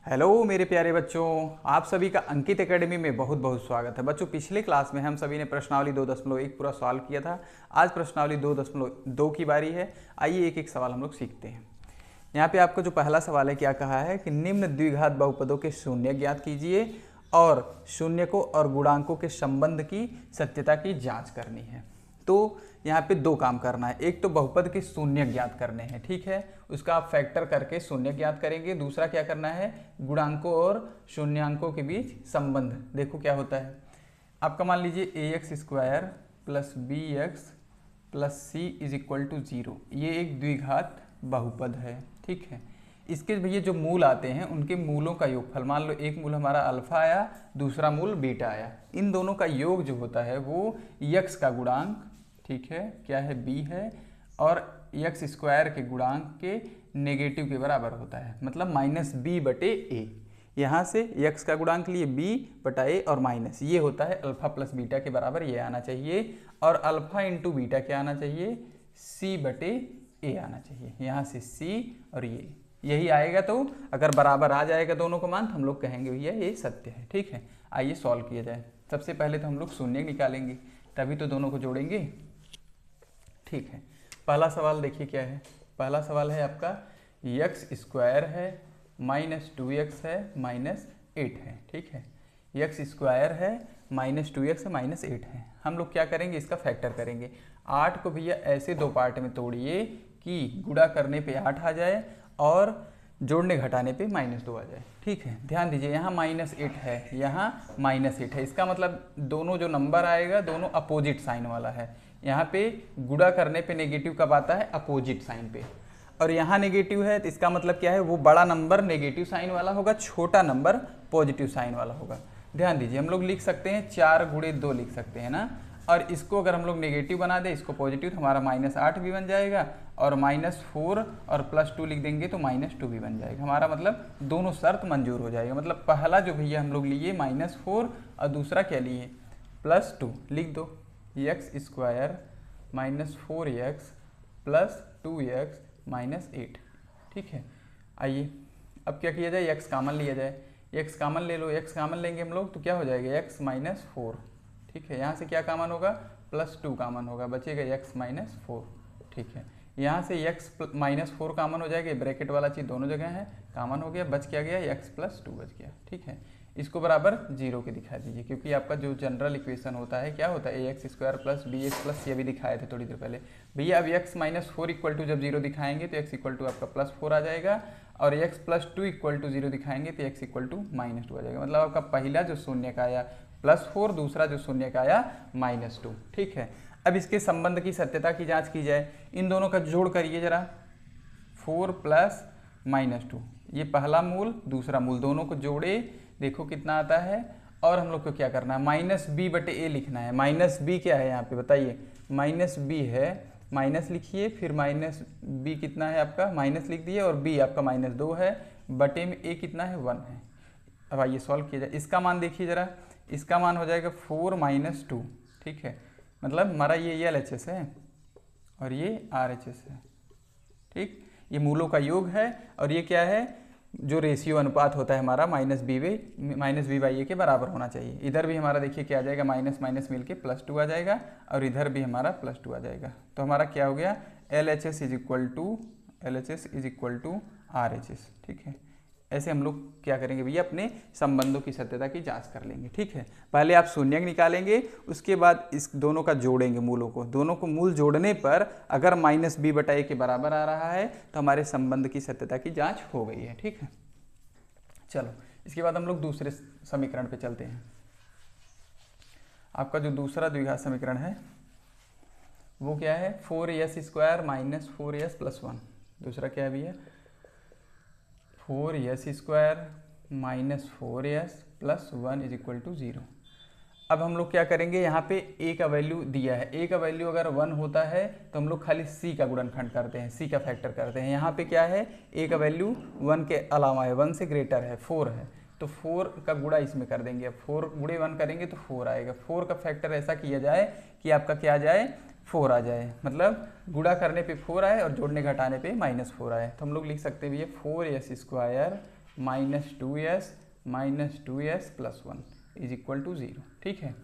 Hello मेरे प्यारे बच्चों, आप सभी का अंकित एकेडमी में बहुत बहुत स्वागत है। बच्चों, पिछले क्लास में हम सभी ने प्रश्नावली 2.1 पूरा सॉल्व किया था। आज प्रश्नावली 2.2 की बारी है। आइए एक एक सवाल हम लोग सीखते हैं। यहाँ पे आपको जो पहला सवाल है, क्या कहा है कि निम्न द्विघात बहुपदों के शून्य ज्ञात कीजिए और शून्य को और गुणांकों के संबंध की सत्यता की जाँच करनी है। तो यहाँ पे दो काम करना है। एक तो बहुपद के शून्य ज्ञात करने हैं, ठीक है, उसका आप फैक्टर करके शून्य ज्ञात करेंगे। दूसरा क्या करना है, गुणांकों और शून्यांकों के बीच संबंध। देखो क्या होता है, आपका मान लीजिए ax² plus bx plus c is equal to 0। ये एक द्विघात बहुपद है, ठीक है। इसके भैया जो मूल आते हैं उनके मूलों का योगफल, मान लो एक मूल हमारा अल्फा आया, दूसरा मूल बीटा आया, इन दोनों का योग जो होता है वो x का गुणांक, ठीक है, क्या है b है, और x² के गुणांक के नेगेटिव के बराबर होता है, मतलब -b/a। यहाँ से x का गुणांक लिए b/a और माइनस, ये होता है अल्फा प्लस बीटा के बराबर, ये आना चाहिए। और अल्फा इंटू बीटा क्या आना चाहिए, c/a आना चाहिए। यहाँ से c और यही आएगा। तो अगर बराबर आ जाएगा दोनों को मान तो हम लोग कहेंगे भैया ये सत्य है, ठीक है। आइए सॉल्व किया जाए। सबसे पहले तो हम लोग शून्य निकालेंगे, तभी तो दोनों को जोड़ेंगे, ठीक है। पहला सवाल देखिए क्या है। पहला सवाल है आपका x² है -2x है -8 है, ठीक है। x² है -2x है -8 है। हम लोग क्या करेंगे, इसका फैक्टर करेंगे। 8 को भैया ऐसे दो पार्ट में तोड़िए कि गुणा करने पे 8 आ जाए और जोड़ने घटाने पे -2 आ जाए, ठीक है। ध्यान दीजिए, यहाँ -8 है, यहाँ -8 है। इसका मतलब दोनों जो नंबर आएगा दोनों अपोजिट साइन वाला है। यहाँ पे गुणा करने पे नेगेटिव कब आता है, अपोजिट साइन पे, और यहाँ नेगेटिव है तो इसका मतलब क्या है, वो बड़ा नंबर नेगेटिव साइन वाला होगा, छोटा नंबर पॉजिटिव साइन वाला होगा। ध्यान दीजिए, हम लोग लिख सकते हैं 4 × 2 लिख सकते हैं ना, और इसको अगर हम लोग नेगेटिव बना दें, इसको पॉजिटिव, तो हमारा -8 भी बन जाएगा, और -4 और +2 लिख देंगे तो -2 भी बन जाएगा। हमारा मतलब दोनों शर्त मंजूर हो जाएगा। मतलब पहला जो भैया हम लोग लिए -4 और दूसरा क्या लिए +2, लिख दो x² -4x प्लस 2x -8, ठीक है। आइए अब क्या किया जाए, x कामन लिया जाए। x कामन ले लो, x कामन लेंगे हम लोग तो क्या हो जाएगा x -4, ठीक है। यहाँ से क्या कामन होगा, +2 कामन होगा, बचेगा x -4, ठीक है। यहाँ से x -4 कामन हो जाएगा, ब्रैकेट वाला चीज़ दोनों जगह है, कामन हो गया, बच क्या गया x +2 बच गया, ठीक है। इसको बराबर 0 के दिखा दीजिए, क्योंकि आपका जो जनरल इक्वेशन होता है क्या होता है, ax² प्लस bx प्लस, ये भी दिखाए थे थोड़ी देर पहले भैया। अब x -4 इक्वल टू जब 0 दिखाएंगे तो x इक्वल टू आपका +4 आ जाएगा, और x +2 इक्वल टू 0 दिखाएंगे तो x इक्वल टू -2 आ जाएगा। मतलब आपका पहला जो शून्य का आया +4, दूसरा जो शून्य का आया -2, ठीक है। अब इसके संबंध की सत्यता की जाँच की जाए। इन दोनों का जोड़ करिए जरा, 4 + -2, ये पहला मूल दूसरा मूल, दोनों को जोड़े, देखो कितना आता है। और हम लोग को क्या करना है, -b/a लिखना है। -b क्या है यहाँ पे बताइए, -b है, माइनस लिखिए, फिर -b कितना है आपका, माइनस लिख दिए, और b आपका -2 है, बटे में a कितना है 1 है। अब आइए सॉल्व किया जाए। इसका मान देखिए जरा, इसका मान हो जाएगा 4 - 2, ठीक है। मतलब हमारा ये LHS है और ये RHS है, ठीक। ये मूलों का योग है, और ये क्या है, जो रेशियो अनुपात होता है हमारा -b/a के बराबर होना चाहिए। इधर भी हमारा देखिए क्या आ जाएगा, माइनस माइनस मिल के +2 आ जाएगा, और इधर भी हमारा +2 आ जाएगा। तो हमारा क्या हो गया, LHS is equal to RHS, ठीक है। ऐसे हम लोग क्या करेंगे भैया, अपने संबंधों की सत्यता की जांच कर लेंगे, ठीक है। पहले आप शून्य निकालेंगे, उसके बाद इस दोनों का जोड़ेंगे मूलों को। दोनों को मूल जोड़ने पर अगर -b/a के बराबर आ रहा है तो हमारे संबंध की सत्यता की जांच हो गई है, ठीक है। चलो इसके बाद हम लोग दूसरे समीकरण पे चलते हैं। आपका जो दूसरा द्विघात समीकरण है वो क्या है, 4s² -4s + 1। दूसरा क्या है भैया, 4s² -4s + 1 = 0। अब हम लोग क्या करेंगे, यहाँ पे a का वैल्यू दिया है, a का वैल्यू अगर 1 होता है तो हम लोग खाली c का गुणनखंड करते हैं, c का फैक्टर करते हैं। यहाँ पे क्या है, a का वैल्यू 1 के अलावा है, 1 से ग्रेटर है, 4 है, तो 4 का गुणा इसमें कर देंगे। अब 4 × 1 करेंगे तो 4 आएगा। 4 का फैक्टर ऐसा किया जाए कि आपका क्या आ जाए, 4 आ जाए, मतलब गुणा करने पे 4 आए और जोड़ने घटाने पे -4 आए। तो हम लोग लिख सकते हैं भैया 4s² -2s plus 1 is equal to 0। ठीक है,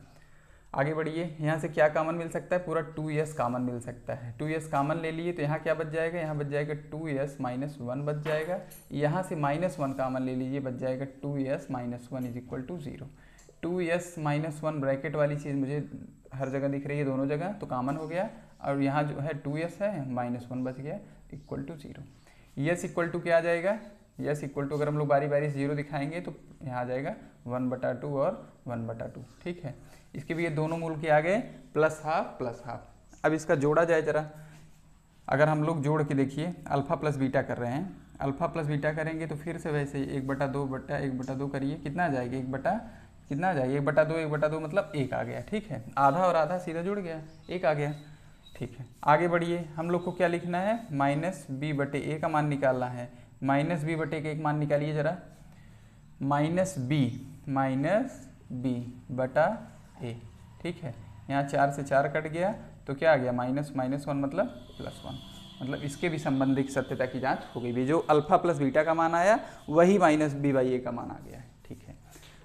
आगे बढ़िए। यहाँ से क्या कॉमन मिल सकता है, पूरा 2s कॉमन मिल सकता है। 2s कॉमन ले लिए तो यहाँ क्या बच जाएगा, यहाँ बच जाएगा 2s माइनस 1 बच जाएगा। यहाँ से -1 कॉमन ले लीजिए, बच जाएगा 2s minus 1 is equal to 0। 2s minus 1 bracket वाली चीज़ मुझे हर जगह दिख रही है, दोनों जगह, तो कॉमन हो गया। और यहाँ जो है 2s है, -1 बच गया, equal to 0। S equal to क्या आ जाएगा, यस इक्वल टू अगर हम लोग बारी बारी से 0 दिखाएंगे तो यहाँ आ जाएगा 1/2 और 1/2। ठीक है, इसके भी ये दोनों मूल के आ गए +12। अब इसका जोड़ा जाए जरा। अगर हम लोग जोड़ के देखिए, अल्फ़ा प्लस बीटा कर रहे हैं, अल्फ़ा प्लस बीटा करेंगे तो फिर से वैसे ही 1/2 करिए, कितना आ जाएगा, कितना आ जाएगा 1/2 मतलब 1 आ गया। ठीक है, आधा और आधा सीधा जुड़ गया, 1 आ गया। ठीक है, आगे बढ़िए। हम लोग को क्या लिखना है, -b/a का मान निकालना है। -b/a का एक मान निकालिए जरा, -b/a। ठीक है, यहाँ 4 से 4 कट गया तो क्या आ गया, -1 मतलब +1, मतलब इसके भी संबंधित सत्यता की जांच हो गई भी। जो अल्फ़ा प्लस बीटा का मान आया वही -b/a का मान आ गया है। ठीक है,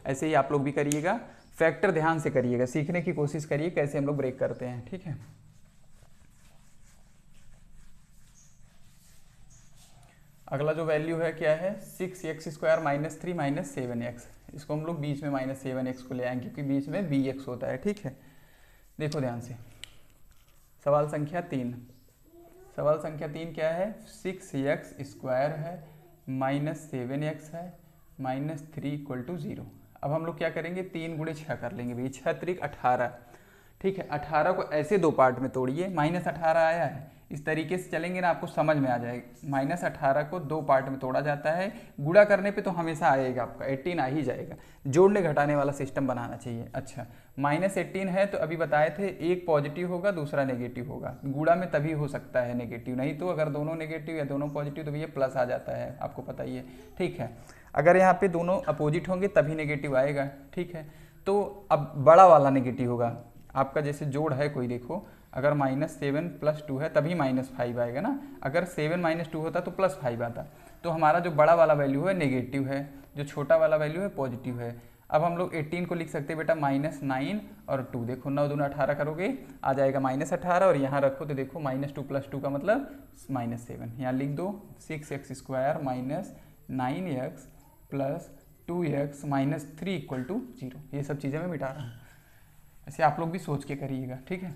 ऐसे ही आप लोग भी करिएगा, फैक्टर ध्यान से करिएगा, सीखने की कोशिश करिए कैसे हम लोग ब्रेक करते हैं। ठीक है, अगला जो वैल्यू है क्या है, 6x² - 3 - 7x। इसको हम लोग बीच में -7x को ले आएंगे क्योंकि बीच में bx होता है। ठीक है, देखो ध्यान से, सवाल संख्या 3। सवाल संख्या 3 क्या है, 6x² है -7x है -3 = 0। अब हम लोग क्या करेंगे, 3 × 6 कर लेंगे भाई, 6 त्रिक 18। ठीक है, 18 को ऐसे 2 पार्ट में तोड़िए, -18 आया है, इस तरीके से चलेंगे ना आपको समझ में आ जाएगा। -18 को 2 पार्ट में तोड़ा जाता है, गुणा करने पे तो हमेशा आएगा आपका 18 आ ही जाएगा, जोड़ने घटाने वाला सिस्टम बनाना चाहिए। अच्छा, -18 है तो अभी बताए थे एक पॉजिटिव होगा दूसरा नेगेटिव होगा, गुणा में तभी हो सकता है नेगेटिव, नहीं तो अगर दोनों नेगेटिव या दोनों पॉजिटिव तो भैया प्लस आ जाता है, आपको पता ही है। ठीक है, अगर यहाँ पे दोनों अपोजिट होंगे तभी नेगेटिव आएगा। ठीक है, तो अब बड़ा वाला नेगेटिव होगा आपका, जैसे जोड़ है कोई, देखो अगर -7 + 2 है तभी -5 आएगा ना, अगर 7 - 2 होता तो +5 आता। तो हमारा जो बड़ा वाला वैल्यू है नेगेटिव है, जो छोटा वाला वैल्यू है पॉजिटिव है। अब हम लोग 18 को लिख सकते हैं बेटा -9 और 2, देखो 9 दूना 18 करोगे आ जाएगा -18, और यहाँ रखो तो देखो -2 + 2 का मतलब -7। यहाँ लिख दो 6x² - 9x + 2x - 3 = 0। ये सब चीज़ें मैं मिटा रहा हूँ, ऐसे आप लोग भी सोच के करिएगा। ठीक है,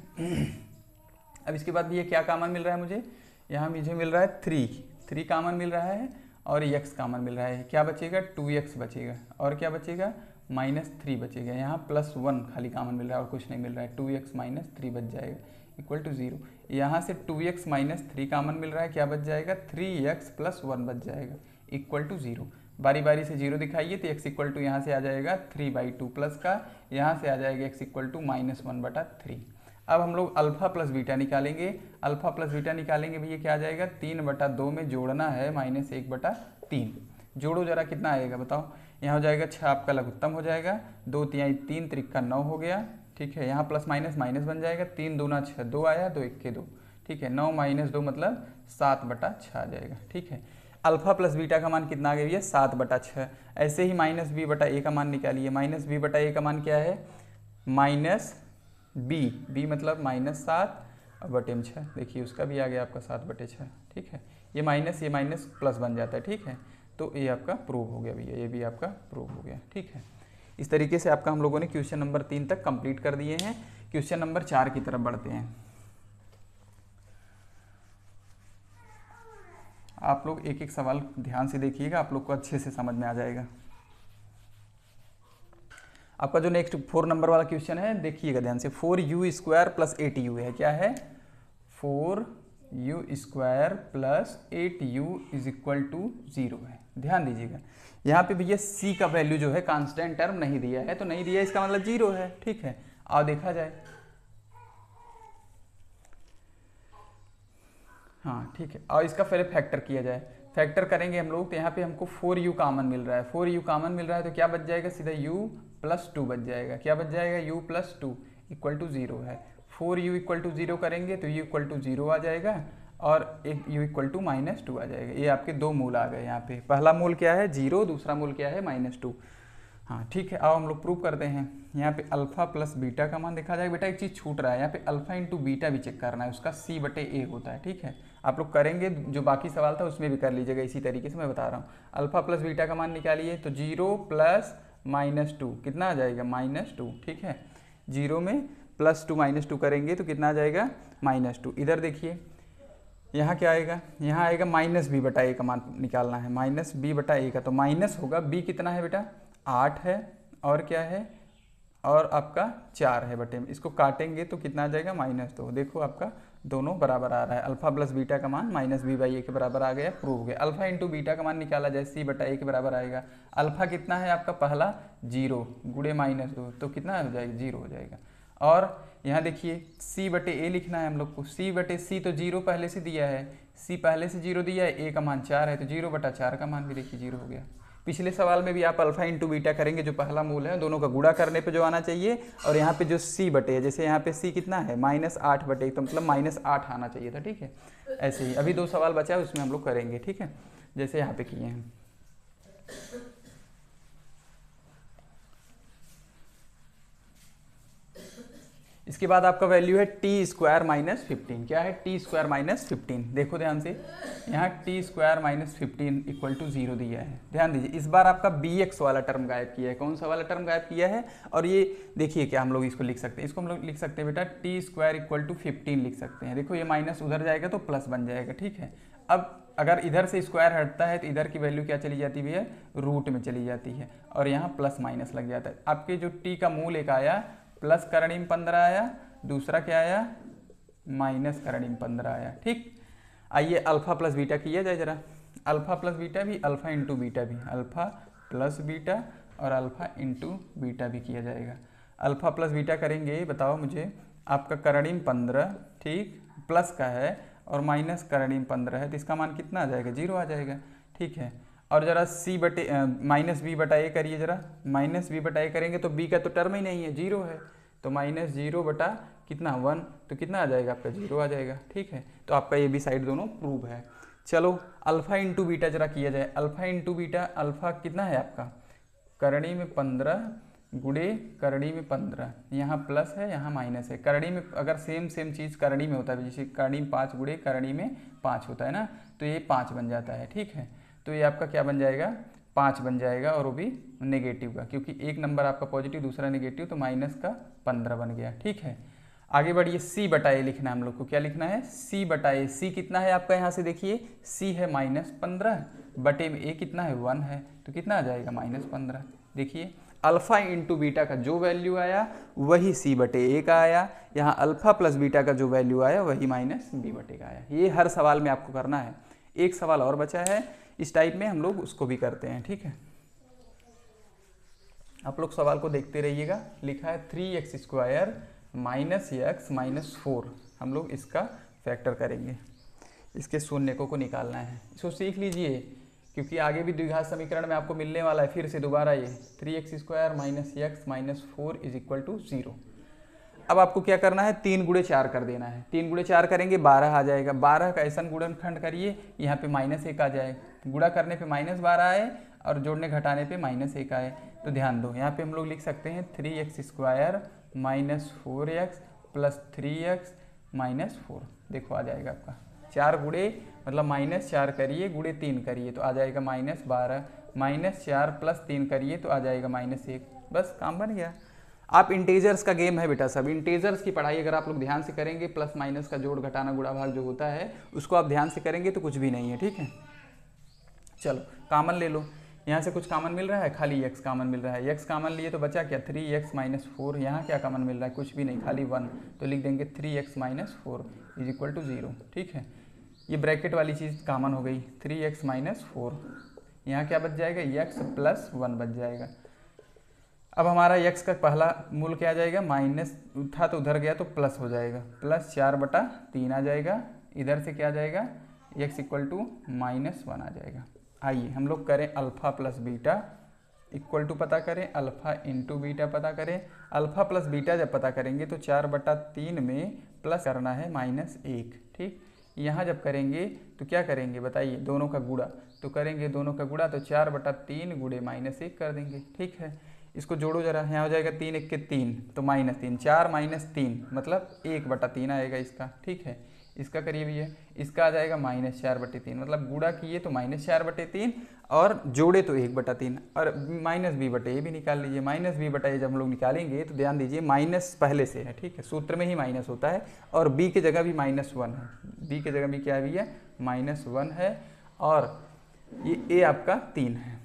अब इसके बाद भी ये क्या कॉमन मिल रहा है मुझे, यहाँ मुझे मिल रहा है 3 कॉमन मिल रहा है और x कॉमन मिल रहा है। क्या बचेगा, 2x बचेगा, और क्या बचेगा, -3 बचेगा। यहाँ +1 खाली कॉमन मिल रहा है और कुछ नहीं मिल रहा है, 2x - 3 बच जाएगा = 0। यहाँ से 2x - 3 कॉमन मिल रहा है, क्या बच जाएगा, 3x + 1 बच जाएगा = 0। बारी बारी से 0 दिखाइए तो x = यहाँ से आ जाएगा 3/2 प्लस का, यहाँ से आ जाएगा x = -1/3। अब हम लोग अल्फ़ा प्लस बीटा निकालेंगे। अल्फ़ा प्लस बीटा निकालेंगे भैया, क्या आ जाएगा, 3/2 में जोड़ना है -1/3। जोड़ो जरा, कितना आएगा बताओ। यहाँ हो जाएगा 6 आपका लघुत्तम हो जाएगा, 2 तिहाई 3 त्रिक 9 हो गया। ठीक है, यहाँ प्लस माइनस माइनस बन जाएगा, 3 दूना 6, 2 आया, 2 1 2। ठीक है, 9 - 2 मतलब 7/6 आ जाएगा। ठीक है, अल्फ़ा प्लस बीटा का मान कितना आ गया भैया, 7/6। ऐसे ही -b/a का मान निकालिए। -b/a का मान क्या है, -b मतलब -7 और बटे में 6, देखिए उसका भी आ गया आपका 7/6। ठीक है, ये माइनस प्लस बन जाता है। ठीक है, तो ये आपका प्रूव हो गया भैया, ये भी आपका प्रूव हो गया। ठीक है, इस तरीके से आपका हम लोगों ने क्वेश्चन नंबर 3 तक कंप्लीट कर दिए हैं। क्वेश्चन नंबर 4 की तरफ बढ़ते हैं। आप लोग एक एक सवाल ध्यान से देखिएगा, आप लोग को अच्छे से समझ में आ जाएगा। आपका जो नेक्स्ट 4 नंबर वाला क्वेश्चन है, देखिएगा ध्यान से। 4u² + 8u है, क्या है, 4u² + 8u = 0 है। ध्यान दीजिएगा, यहाँ पे भैया c का वैल्यू जो है कांस्टेंट टर्म नहीं दिया है, तो नहीं दिया इसका मतलब 0 है। ठीक है, आओ देखा जाए। हाँ ठीक है, और इसका पहले फैक्टर किया जाए। फैक्टर करेंगे हम लोग तो यहाँ पे हमको 4u कॉमन मिल रहा है। 4u कॉमन मिल रहा है तो क्या बच जाएगा, सीधा u + 2 बच जाएगा। क्या बच जाएगा, u + 2 = 0 है। 4u = 0 करेंगे तो u = 0 आ जाएगा, और एक u इक्वल टू -2 आ जाएगा। ये आपके दो मूल आ गए यहाँ पे। पहला मूल क्या है 0, दूसरा मूल क्या है -2। हाँ ठीक है, आओ हम लोग प्रूव करते हैं। यहाँ पे अल्फा प्लस बीटा का मान देखा जाएगा। बेटा एक चीज़ छूट रहा है, यहाँ पे अल्फा इंटू बीटा भी चेक करना है, उसका c/a होता है। ठीक है, आप लोग करेंगे, जो बाकी सवाल था उसमें भी कर लीजिएगा इसी तरीके से मैं बता रहा हूँ। अल्फा प्लस बीटा का मान निकालिए, तो 0 प्लस -2 कितना आ जाएगा -2। ठीक है, 0 में +2 -2 करेंगे तो कितना आ जाएगा -2। इधर देखिए यहाँ क्या आएगा, यहाँ आएगा -b/a का मान निकालना है, -b/a का। तो माइनस होगा, b कितना है बेटा 8 है, और क्या है, और आपका 4 है बटे में। इसको काटेंगे तो कितना आ जाएगा -2। देखो आपका दोनों बराबर आ रहा है। अल्फा प्लस बीटा का मान -b/a के बराबर आ गया, प्रूव हो गया। अल्फा इंटू बीटा का मान निकाला जाए, c/a के बराबर आएगा। अल्फा कितना है आपका पहला 0 गुणे -2, तो कितना हो जाएगा 0 हो जाएगा। और यहाँ देखिए c/a लिखना है हम लोग को। c/c तो 0 पहले से दिया है, c पहले से 0 दिया है, a का मान 4 है, तो 0/4 का मान भी देखिए 0 हो गया। पिछले सवाल में भी आप अल्फा इंटू बीटा करेंगे, जो पहला मूल है दोनों का गुणा करने पे जो आना चाहिए, और यहाँ पे जो c/a है, जैसे यहाँ पे c कितना है -8/, तो मतलब -8 आना चाहिए था। ठीक है, ऐसे ही अभी 2 सवाल बचा है, उसमें हम लोग करेंगे। ठीक है, जैसे यहाँ पे किए हैं। इसके बाद आपका वैल्यू है t² - 15। क्या है t² - 15, देखो ध्यान से, यहाँ t² - 15 इक्वल टू 0 दिया है। ध्यान दीजिए, इस बार आपका bx वाला टर्म गायब किया है। कौन सा वाला टर्म गायब किया है, और ये देखिए क्या हम लोग इसको लिख सकते हैं, इसको हम लोग लिख सकते हैं बेटा t² = 15 लिख सकते हैं। देखो ये माइनस उधर जाएगा तो प्लस बन जाएगा। ठीक है, अब अगर इधर से स्क्वायर हटता है तो इधर की वैल्यू क्या चली जाती है, रूट में चली जाती है, और यहाँ प्लस माइनस लग जाता है। आपके जो t का मूल एक आया प्लस करणीम 15 आया, दूसरा क्या आया माइनस करणीम 15 आया। ठीक, आइए अल्फा प्लस बीटा किया जाए जरा। अल्फा प्लस बीटा भी, अल्फा इंटू बीटा भी, अल्फा प्लस बीटा और अल्फा इंटू बीटा भी किया जाएगा। अल्फा प्लस बीटा करेंगे, बताओ मुझे, आपका करणीम 15 ठीक प्लस का है और माइनस करणीम 15 है, तो इसका मान कितना आ जाएगा 0 आ जाएगा। ठीक है, और जरा -b/a करिए जरा। -b/a करेंगे तो b का तो टर्म ही नहीं है, 0 है, तो -0 बटा कितना 1, तो कितना आ जाएगा आपका 0 आ जाएगा। ठीक है, तो आपका ये भी साइड दोनों प्रूव है। चलो अल्फा इंटू बीटा जरा किया जाए। अल्फा इंटू बीटा, अल्फा कितना है आपका करणी में 15 गुणे करणी में 15, यहाँ प्लस है यहाँ माइनस है। करणी में अगर सेम चीज़ करणी में होता है, जैसे करणी में 5 गुणे करणी में 5 होता है ना, तो ये 5 बन जाता है। ठीक है, तो ये आपका क्या बन जाएगा 5 बन जाएगा, और वो भी नेगेटिव का, क्योंकि एक नंबर आपका पॉजिटिव दूसरा नेगेटिव, तो माइनस का 15 बन गया। ठीक है, आगे बढ़िए, c/a लिखना है हम लोग को। क्या लिखना है c/a। c कितना है आपका, यहाँ से देखिए c है -15 बटे में a कितना है 1 है, तो कितना आ जाएगा -15। देखिए अल्फा इंटू बीटा का जो वैल्यू आया वही c/a का आया, यहाँ अल्फा प्लस बीटा का जो वैल्यू आया वही -b/a का आया। ये हर सवाल में आपको करना है। एक सवाल और बचा है इस टाइप में, हम लोग उसको भी करते हैं। ठीक है, आप लोग सवाल को देखते रहिएगा। लिखा है 3x² - x - 4, हम लोग इसका फैक्टर करेंगे, इसके शून्यकों को निकालना है। इसको सीख लीजिए, क्योंकि आगे भी द्विघात समीकरण में आपको मिलने वाला है। फिर से दोबारा ये 3x² - x - 4 = 0। अब आपको क्या करना है, 3 गुणे 4 कर देना है। 3 गुणे 4 करेंगे 12 आ जाएगा। 12 का ऐसा गुणनखंड करिए, यहाँ पे -1 आ जाए। गुणा करने पे -12 आए और जोड़ने घटाने पे -1 आए। तो ध्यान दो, यहाँ पे हम लोग लिख सकते हैं 3x² - 4x + 3x - 4। देखो आ जाएगा आपका 4 गुणे मतलब -4 करिए गुणे 3 करिए तो आ जाएगा -12, -4 + 3 करिए तो आ जाएगा -1। बस काम बन गया। आप इंटीजर्स का गेम है बेटा, सब इंटीजर्स की पढ़ाई अगर आप लोग ध्यान से करेंगे, प्लस माइनस का जोड़ घटाना गुणा भाग जो होता है उसको आप ध्यान से करेंगे तो कुछ भी नहीं है। ठीक है, चलो कॉमन ले लो। यहाँ से कुछ कॉमन मिल रहा है, खाली x कॉमन मिल रहा है। x कॉमन लिए तो बचा क्या 3x - 4। यहाँ क्या कॉमन मिल रहा है, कुछ भी नहीं, खाली 1, तो लिख देंगे 3x - 4 = 0। ठीक है, ये ब्रैकेट वाली चीज़ कॉमन हो गई, 3x - 4। यहाँ क्या बच जाएगा, x + 1 बच जाएगा। अब हमारा x का पहला मूल क्या आ जाएगा, माइनस था तो उधर गया तो प्लस हो जाएगा, +4/3 आ जाएगा। इधर से क्या आ जाएगा, x = -1 आ जाएगा। आइए हम लोग करें alpha plus beta equal to पता करें, अल्फ़ा इंटू बीटा पता करें। अल्फ़ा प्लस बीटा जब पता करेंगे तो 4/3 में प्लस करना है -1। ठीक, यहाँ जब करेंगे तो क्या करेंगे बताइए, दोनों का गुणा, तो करेंगे दोनों का गुणा तो 4/3 गुणे -1 कर देंगे। ठीक है, इसको जोड़ो जरा, यहाँ हो जाएगा 3 1 के 3 तो -3, 4 - 3 मतलब 1/3 आएगा इसका। ठीक है, इसका करिए भैया, इसका आ जाएगा -4/3 मतलब गुणा किए तो -4/3 और जोड़े तो 1/3 और -b/a भी निकाल लीजिए। -b/a जब हम लोग निकालेंगे तो ध्यान दीजिए माइनस पहले से है। ठीक है, सूत्र में ही माइनस होता है और b की जगह भी -1 है, b की जगह भी क्या है भैया -1 है और ये a आपका 3 है,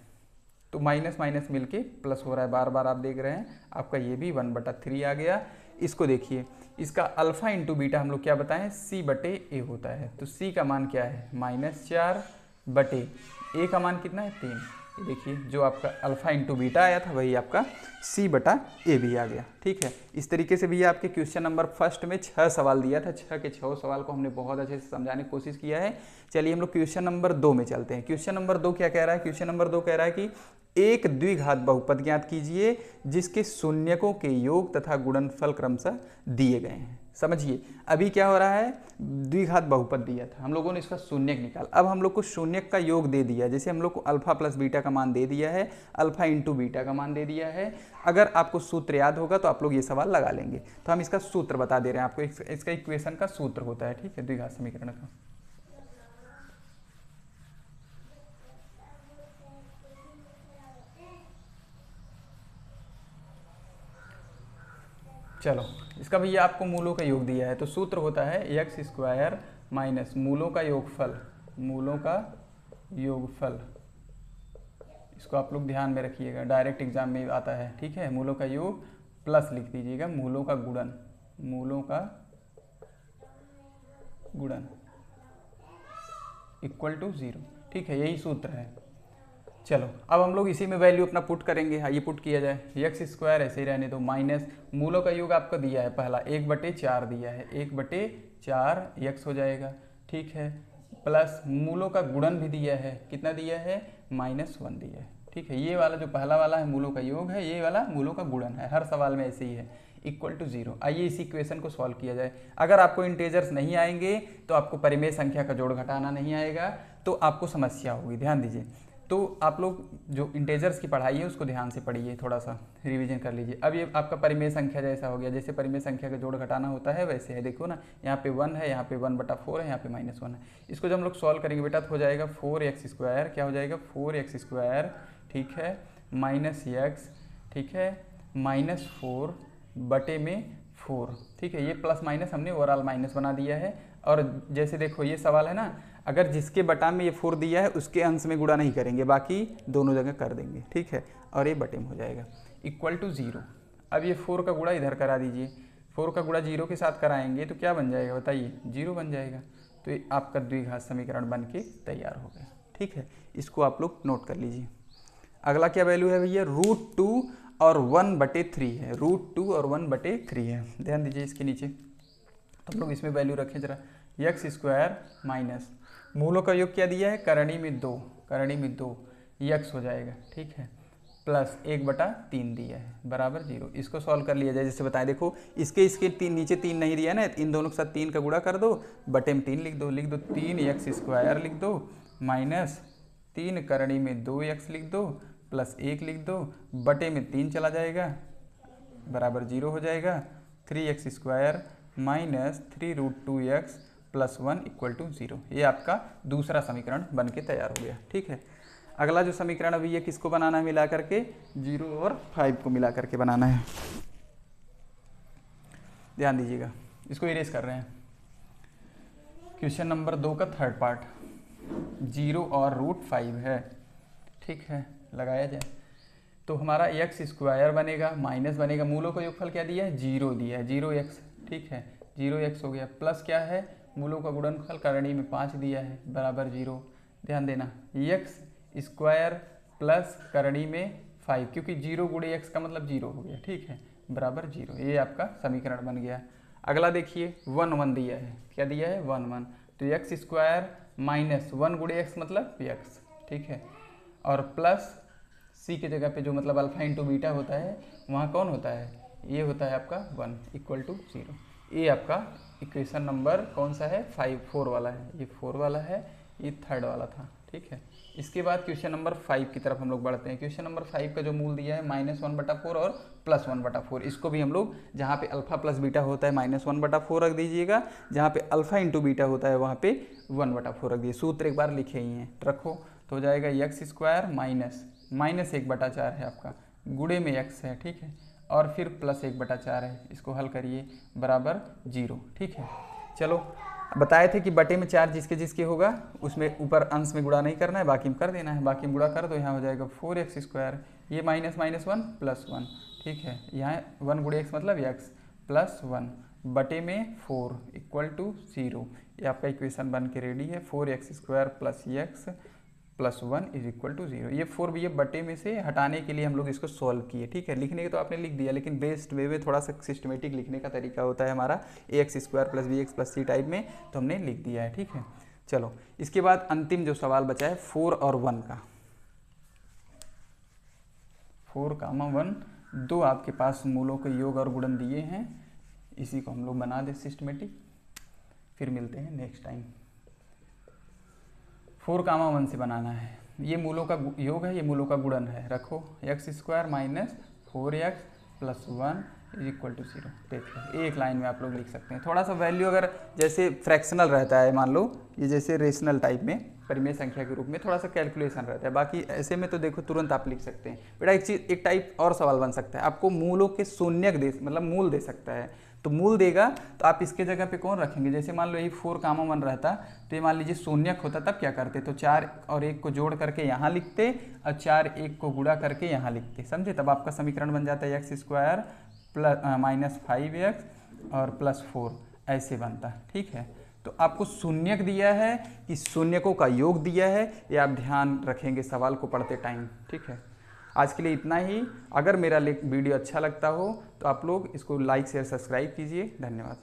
तो माइनस माइनस मिलके प्लस हो रहा है, बार बार आप देख रहे हैं आपका ये भी 1/3 आ गया। इसको देखिए, इसका अल्फा इंटू बीटा हम लोग क्या बताएं c/a होता है, तो c का मान क्या है -4/a का मान कितना है 3। ये देखिए जो आपका अल्फा इंटू बीटा आया था वही आपका c/a भी आ गया। ठीक है, इस तरीके से भी आपके क्वेश्चन नंबर फर्स्ट में 6 सवाल दिया था, 6 के 6 सवाल को हमने बहुत अच्छे से समझाने की कोशिश किया है। चलिए हम लोग क्वेश्चन नंबर 2 में चलते हैं। क्वेश्चन नंबर 2 क्या कह रहा है, क्वेश्चन नंबर 2 कह रहा है कि एक द्विघात बहुपद ज्ञात कीजिए जिसके शून्यकों के योग तथा गुणनफल क्रमशः दिए गए हैं। समझिए अभी क्या हो रहा है, द्विघात बहुपद दिया था, हम लोगों ने इसका शून्यक निकाल, अब हम लोग को शून्यक का योग दे दिया, जैसे हम लोग को अल्फा प्लस बीटा का मान दे दिया है, अल्फा इंटू बीटा का मान दे दिया है। अगर आपको सूत्र याद होगा तो आप लोग ये सवाल लगा लेंगे, तो हम इसका सूत्र बता दे रहे हैं आपको, इसका इक्वेशन का सूत्र होता है। ठीक है, द्विघात समीकरण का। चलो इसका भैया आपको मूलों का योग दिया है, तो सूत्र होता है x² माइनस मूलों का योगफल, मूलों का योगफल, इसको आप लोग ध्यान में रखिएगा, डायरेक्ट एग्जाम में आता है। ठीक है, मूलों का योग प्लस लिख दीजिएगा मूलों का गुणन, मूलों का गुणन इक्वल टू 0। ठीक है, यही सूत्र है। चलो अब हम लोग इसी में वैल्यू अपना पुट करेंगे। हाँ, ये पुट किया जाए, x² ऐसे ही रहने दो माइनस मूलों का योग आपका दिया है पहला 1/4 दिया है, 1/4 x हो जाएगा। ठीक है, प्लस मूलों का गुणन भी दिया है, कितना दिया है -1 दिया है। ठीक है, ये वाला जो पहला वाला है मूलों का योग है, ये वाला मूलों का गुणन है, हर सवाल में ऐसे ही है, इक्वल टू 0। आइए इसी इक्वेशन को सॉल्व किया जाए। अगर आपको इंटेजर्स नहीं आएंगे तो आपको परिमेय संख्या का जोड़ घटाना नहीं आएगा, तो आपको समस्या होगी। ध्यान दीजिए, तो आप लोग जो इंटेजर्स की पढ़ाई है उसको ध्यान से पढ़िए, थोड़ा सा रिवीजन कर लीजिए। अब ये आपका परिमेय संख्या जैसा हो गया, जैसे परिमेय संख्या का जोड़ घटाना होता है वैसे है। देखो ना, यहाँ पे 1 है, यहाँ पे 1/4 है, यहाँ पे -1 है। इसको जब हम लोग सॉल्व करेंगे बेटा तो हो जाएगा 4x², क्या हो जाएगा 4x², ठीक है, -x, ठीक है, -4/4। ठीक है, ये प्लस माइनस हमने ओवरऑल माइनस बना दिया है। और जैसे देखो ये सवाल है ना, अगर जिसके बटा में ये 4 दिया है उसके अंश में गुणा नहीं करेंगे, बाकी दोनों जगह कर देंगे। ठीक है, और ये बटे में हो जाएगा इक्वल टू 0। अब ये 4 का गुणा इधर करा दीजिए, 4 का गुणा 0 के साथ कराएंगे तो क्या बन जाएगा बताइए, 0 बन जाएगा। तो ये आपका द्विघात समीकरण बन के तैयार हो गया। ठीक है, इसको आप लोग नोट कर लीजिए। अगला क्या वैल्यू है भैया, √2 और 1/3 है, √2 और 1/3 है। ध्यान दीजिए इसके नीचे, तो हम लोग इसमें वैल्यू रखें जरा, x² माइनस मूलों का योग क्या दिया है, करणी में 2, करणी में 2 x हो जाएगा। ठीक है, प्लस 1/3 दिया है बराबर 0। इसको सॉल्व कर लिया जाए, जैसे बताएं, देखो इसके नीचे 3 नहीं दिया ना, इन दोनों के साथ 3 का गुणा कर दो, बटे में 3 लिख दो 3x² लिख दो माइनस 3 करणी में 2x लिख दो प्लस 1 लिख दो, बटे में 3 चला जाएगा बराबर 0 हो जाएगा। 3x² minus 3√2x plus 1 equal to 0। ये आपका दूसरा समीकरण बन के तैयार हो गया। ठीक है, अगला जो समीकरण अभी ये किसको बनाना है, मिला करके 0 और 5 को मिला करके बनाना है। ध्यान दीजिएगा, इसको इरेज कर रहे हैं। क्वेश्चन नंबर 2 का थर्ड पार्ट 0 और √5 है। ठीक है, लगाया जाए तो हमारा x² बनेगा, माइनस बनेगा, मूलों का योगफल क्या दिया है 0 दिया है, 0x। ठीक है, 0x हो गया, प्लस क्या है मूलों का गुणनफल करणी में 5 दिया है बराबर 0। ध्यान देना, x² प्लस करणी में 5, क्योंकि 0 × x का मतलब 0 हो गया। ठीक है, बराबर 0। ये आपका समीकरण बन गया। अगला देखिए 1 1 दिया है, क्या दिया है 1 1, तो x² माइनस 1 × x मतलब x। ठीक है, और प्लस c की जगह पे जो मतलब अल्फा इंटू बीटा होता है, वहाँ कौन होता है, ये होता है आपका 1 इक्वल टू 0। ये आपका इक्वेशन नंबर कौन सा है, 4 वाला है, ये 4 वाला है, ये 3rd वाला था, ठीक है। इसके बाद क्वेश्चन नंबर 5 की तरफ हम लोग बढ़ते हैं। क्वेश्चन नंबर 5 का जो मूल दिया है -1/4 और +1/4, इसको भी हम लोग जहाँ पे अल्फा प्लस बीटा होता है -1/4 रख दीजिएगा, जहाँ पे अल्फा इंटू बीटा होता है वहाँ पे 1/4 रख दीजिए। सूत्र एक बार लिखे ही हैं, रखो तो हो जाएगा x² माइनस 1/4 है आपका, गुणे में x है, ठीक है, और फिर +1/4 है, इसको हल करिए बराबर 0, ठीक है। चलो बताए थे कि बटे में 4 जिसके जिसके होगा उसमें ऊपर अंश में गुणा नहीं करना है, बाकी में कर देना है, बाकी में गुणा कर दो, यहाँ हो जाएगा 4x², ये माइनस माइनस 1 + 1, ठीक है, यहाँ 1 गुणे x मतलब x +1 बटे में 4 = 0। ये आपका इक्वेशन बन के रेडी है, 4x² + x + 1 = 0। ये 4 ये बटे में से हटाने के लिए हम लोग इसको सॉल्व किए, ठीक है। लिखने के तो आपने लिख दिया, लेकिन बेस्ट वे में थोड़ा सा सिस्टमेटिक लिखने का तरीका होता है हमारा, ax² + bx + c टाइप में, तो हमने लिख दिया है, ठीक है। चलो इसके बाद अंतिम जो सवाल बचा है 4 और 1 का, 4, 1 दो आपके पास मूलों के योग और गुणन दिए हैं, इसी को हम लोग बना दे सिस्टमेटिक, फिर मिलते हैं नेक्स्ट टाइम। 4, 1 से बनाना है, ये मूलों का योग है, ये मूलों का गुणन है, रखो x² - 4x + 1 = 0। देखिए एक लाइन में आप लोग लिख सकते हैं, थोड़ा सा वैल्यू अगर जैसे फ्रैक्शनल रहता है, मान लो ये जैसे रेशनल टाइप में परिमेय संख्या के रूप में थोड़ा सा कैलकुलेशन रहता है, बाकी ऐसे में तो देखो तुरंत आप लिख सकते हैं। बेटा एक चीज़, एक टाइप और सवाल बन सकता है, आपको मूलों के शून्यक दे, मतलब मूल दे सकता है, तो मूल देगा तो आप इसके जगह पे कौन रखेंगे, जैसे मान लो ये 4, 1 रहता तो ये मान लीजिए शून्यक होता, तब क्या करते, तो 4 और 1 को जोड़ करके यहाँ लिखते और 4 1 को गुणा करके यहाँ लिखते, समझे, तब आपका समीकरण बन जाता है x² + -5x और +4 ऐसे बनता, ठीक है। तो आपको शून्यक दिया है कि शून्यकों का योग दिया है, ये आप ध्यान रखेंगे सवाल को पढ़ते टाइम, ठीक है। आज के लिए इतना ही। अगर मेरा वीडियो अच्छा लगता हो तो आप लोग इसको लाइक शेयर सब्सक्राइब कीजिए। धन्यवाद।